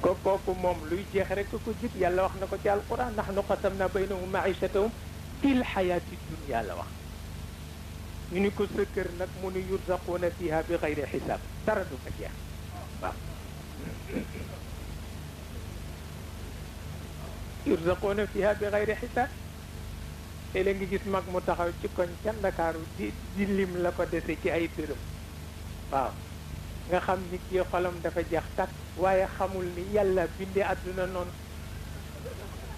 ko kooku moom luy jeex rek ko jig yàlla wax na ko ci alquran nahnu qasamna baynahum maichatahum fil xayaati dunya la wax ñu ni ko sa kër nag mu nu yurzaquuna fiha bi xayri xisaab dara du fa jeex waaw yurzaquuna fiha bi xayri xisaab te la ngi gis mag mu taxaw ci koñ ca Ndakaaru di lim la ko dese ci ay dërëm waaw nga xam ni kii xolam dafa jeex takk waaye xamul ni yàlla bindee àdduna noonu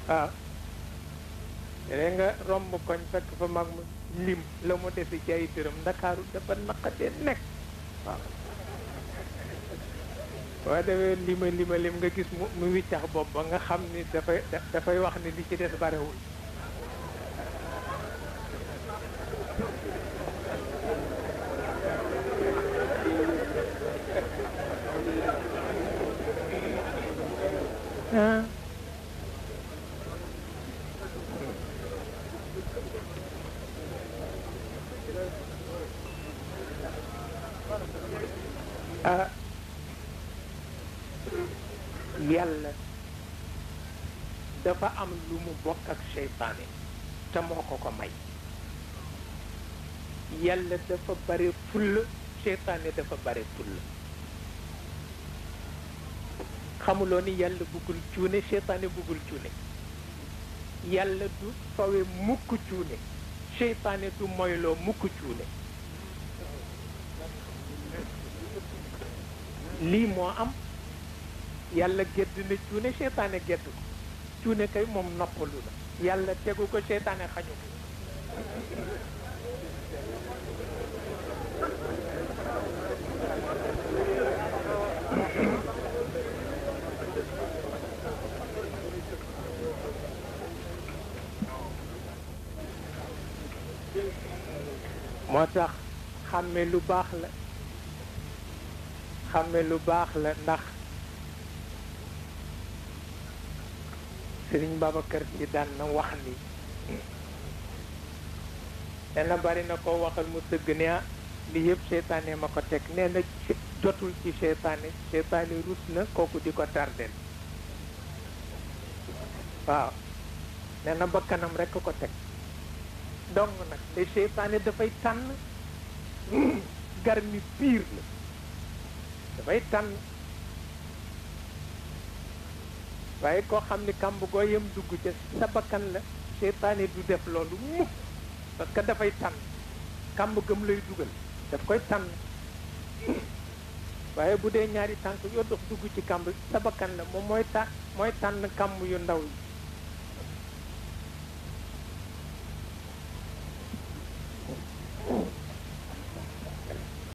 waaw léeg nga romb koñ fekk fa mag mu lim la mu dese ci ay dërëm Ndakaaru dafa naqatee nekk waaw boo defee lim nga gis mu wiccax bopp ba nga xam ni dafay wax ni li ci des barewul yàlla dafa am lu mu bokk ak seytaane te moo ko may yàlla dafa bare fulla seytaane dafa bare fulla xamuloo ni yàlla bëggul cuune seytaane bëggul cuune yàlla du fawe mukk cuune seytaane du moyloo mukk cuune lii moo am yàlla gedd na cuune seytaane gedd ko cuune kay moom noppalu la yàlla tegu ko seytaane xañu ko moo tax xàmme lu baax la xàmme lu baax la ndax Sëriñ Babacar Si daan na wax ni nee na bari na ko waxal mu sëgg ne li yëpp seytaane ma ko teg nee na jotul ci seytaane rus na kooku di ko tardel waaw nee na ba kanam rekk ko teg donc nag te seytaane dafay tànn garmi piir la dafay tànn waaye koo xam ni kàmb goo yem dugg ca sa bakkan la seytaane du def loolu mukk parce que dafay tànn kàmb gëm lay dugal daf koy tànn waaye bu dee ñaari tànk yoo dox dugg ci kàmb sa bakkan la moom mooy tànn kàmb yu ndaw yi